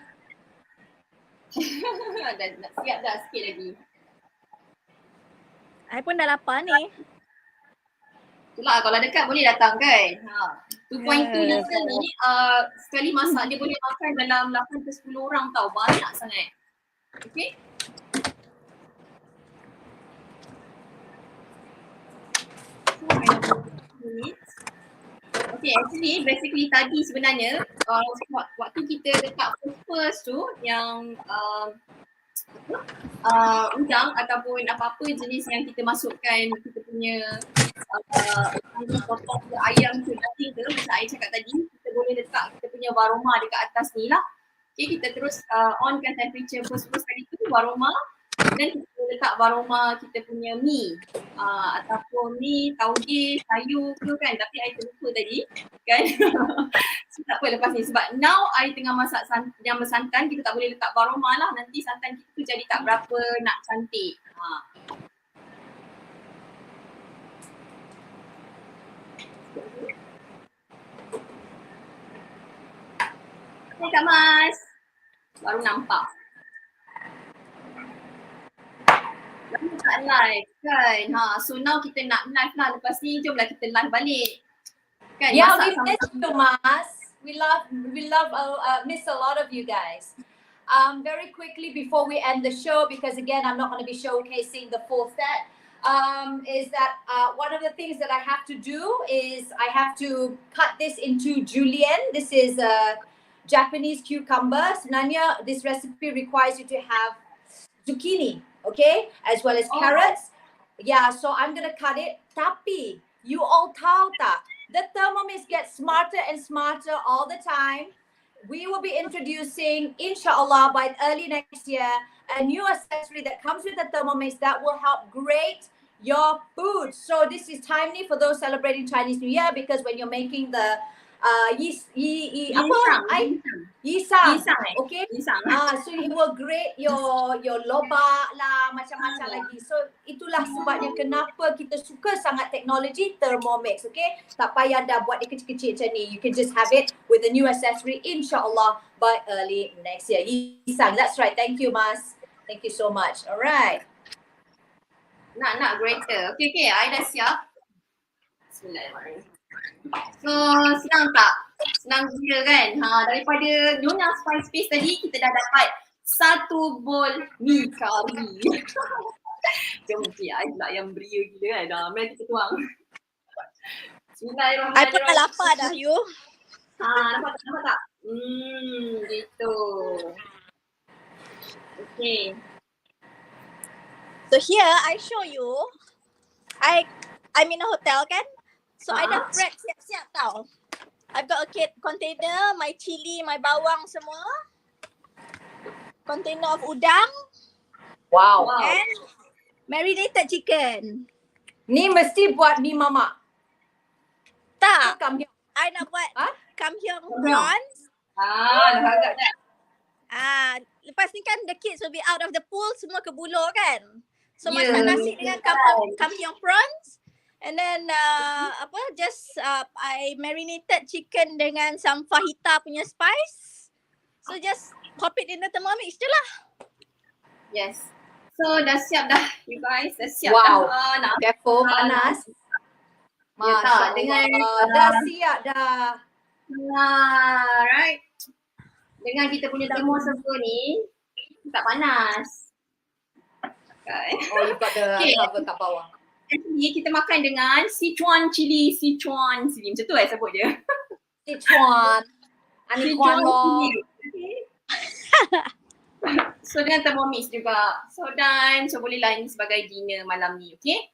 Speaker 1: Nak siap dah sikit lagi.
Speaker 3: I pun dah lapar ni.
Speaker 1: Itulah kalau dekat boleh datang kan. 2.2 liter ni sekali masak dia boleh makan dalam 8 ke 10 orang tau. Banyak sangat. Okay. Okay, actually basically tadi sebenarnya waktu kita letak first tu yang udang ataupun apa-apa jenis yang kita masukkan kita punya potong ke ayam ke daging ke, macam saya cakap tadi, kita boleh letak kita punya varoma dekat atas ni lah. Okay, kita terus onkan temperature first kali tu varoma, dan kita boleh letak varoma kita punya mi ataupun mi, tauge, sayur ke kan, tapi I terlupa tadi kan. So, tak apa lepas ni sebab now I tengah masak yang bersantan, kita tak boleh letak varoma lah, nanti santan kita tu jadi tak berapa nak cantik. Hai Kak Mas, baru nampak. Lama tak live kan, so now kita nak live lah, lepas ni jomlah kita live balik. Kan,
Speaker 2: Yeah,
Speaker 1: masak
Speaker 2: we miss you, Mas. We love, miss a lot of you guys. Very quickly before we end the show, because again, I'm not going to be showcasing the full set, is that one of the things that I have to do is I have to cut this into julienne. This is Japanese cucumber. Sebenarnya, this recipe requires you to have zucchini, okay, as well as carrots. Yeah, so I'm gonna cut it. Tapi, you all tahu tak? The Thermomix gets smarter and smarter all the time. We will be introducing, inshallah, by early next year, a new accessory that comes with the Thermomix that will help grate your food. So this is timely for those celebrating Chinese New Year, because when you're making the yisang, okay? So it will grate your lobak lah, macam-macam lagi. So itulah sebabnya kenapa kita suka sangat teknologi Thermomix, okay? Tak payah dah buat dia kecil-kecil macam ni. You can just have it with a new accessory, inshallah, by early next year. Yisang, that's right. Thank you, Mas. Thank you so much. Alright.
Speaker 1: Nak grater. Okay, I dah siap. Bismillahirrahmanirrahim. So, senang tak? Senang gila kan? Daripada Nyonya Spice Paste tadi, kita dah dapat 1 bowl mi kari. Jom, I pula yang beria gila kan? Mari kita tuang. Bismillahirrahmanirrahim.
Speaker 3: I pun dah lapar dah, you.
Speaker 1: Nampak tak? Gitu. Okay.
Speaker 3: So here, I show you. I'm in a hotel kan? So I dah prep siap-siap tau. I've got a container, my chili, my bawang semua. Container of udang.
Speaker 2: Wow.
Speaker 3: And marinated chicken.
Speaker 2: Ni mesti buat mi mamak.
Speaker 3: Tak.
Speaker 2: Come here.
Speaker 3: I nak buat kamhyong
Speaker 1: Kamhyong.
Speaker 3: prawns.
Speaker 1: Dah agak dah.
Speaker 3: Lepas ni kan the kids will be out of the pool, semua ke Buloh kan. So
Speaker 1: Yeah.
Speaker 3: masak nasi dengan kamhyong prawns. And then I marinated chicken dengan some fajita punya spice. So just pop it in the Thermomix je lah.
Speaker 1: Yes. So dah siap dah you guys. Dah siap
Speaker 2: Wow.
Speaker 1: dah.
Speaker 2: Careful, panas.
Speaker 1: Masya
Speaker 2: Dengan
Speaker 1: Allah.
Speaker 2: dah siap dah.
Speaker 1: Right. Dengan kita punya thermos semua ni, tak panas. Okay.
Speaker 2: Oh, you got the
Speaker 1: Okay.
Speaker 2: cover kat bawah.
Speaker 1: Actually, kita makan dengan Sichuan chili. Macam tu sebut dia.
Speaker 2: Sichuan. Ani
Speaker 1: Sichuan
Speaker 2: kuan lo.
Speaker 1: chili. Okay. So dengan Thermomix juga. So done. So bolehlah ini sebagai dinner malam ni. Okay.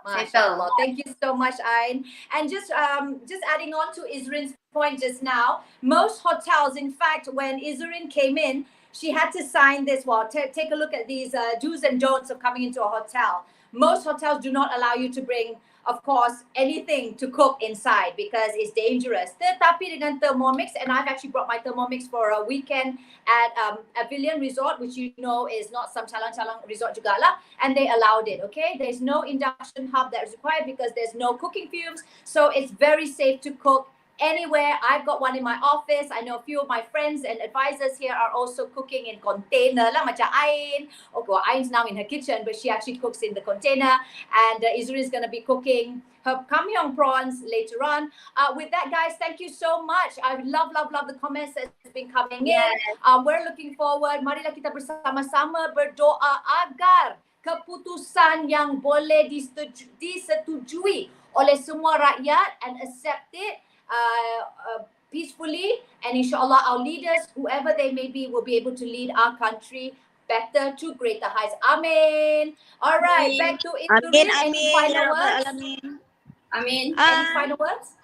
Speaker 2: MashaAllah. Thank you so much, Ain. And just adding on to Izrin's point just now, most hotels, in fact, when Izrin came in, she had to sign this. Well, take a look at these do's and don'ts of coming into a hotel. most hotels do not allow you to bring, of course, anything to cook inside because it's dangerous. Tetapi dengan Thermomix, and I've actually brought my Thermomix for a weekend at Pavilion Resort, which you know is not some calon-calon resort juga lah, and they allowed it, okay? There's no induction hub that is required because there's no cooking fumes, so it's very safe to cook anywhere. I've got one in my office. I know a few of my friends and advisors here are also cooking in container lah, macam Ain. Oh, well, Ain's now in her kitchen, but she actually cooks in the container. And Izri is going to be cooking her kamyong prawns later on. With that, guys, thank you so much. I love the comments that's been coming in. We're looking forward. Marilah kita bersama-sama berdoa agar keputusan yang boleh disetujui oleh semua rakyat and accepted peacefully, and inshallah our leaders, whoever they may be, will be able to lead our country better to greater heights. Amen. All right, back to Idli. Any final words?
Speaker 1: Amin.
Speaker 2: Any final words?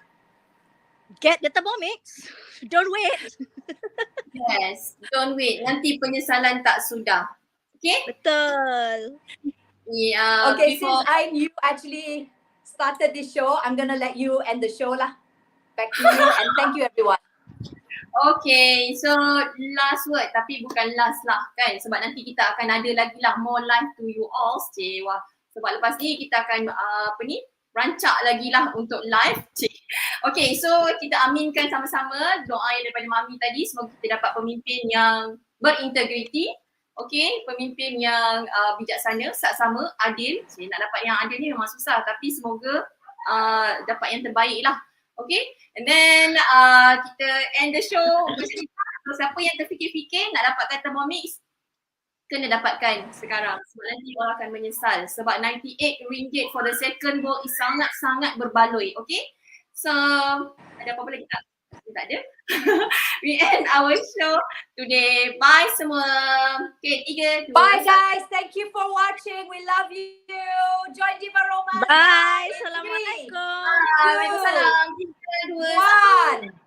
Speaker 3: Get the Thermomix. Don't wait.
Speaker 1: Yes, don't wait. Nanti penyesalan tak sudah. Okay?
Speaker 3: Betul.
Speaker 1: Yeah.
Speaker 2: Okay, since you actually started this show, I'm gonna let you end the show lah. Back to you and thank you everyone.
Speaker 1: Okay, so last word tapi bukan last lah kan, sebab nanti kita akan ada lagi lah more live to you all. Wah. Sebab lepas ni kita akan rancak lagi lah untuk live. Okay, so kita aminkan sama-sama doa yang daripada Mami tadi. Semoga kita dapat pemimpin yang berintegriti, okay, pemimpin yang bijaksana, saksama, adil. Nak dapat yang adil ni memang susah, tapi semoga dapat yang terbaik lah. Okay, and then kita end the show. So, siapa yang terfikir-fikir nak dapatkan Thermomix, kena dapatkan sekarang sebab nanti orang akan menyesal sebab RM98 for the second bowl is sangat-sangat berbaloi. Okay, so ada apa-apa lagi tak? Tak ada. We end our show today. Bye semua. Okay, 3, 2, 1.
Speaker 2: Bye guys, thank you for watching. We love you. Join Diva Roma.
Speaker 3: Bye. Assalamualaikum.
Speaker 1: Waalaikumsalam. 3, 2, 1.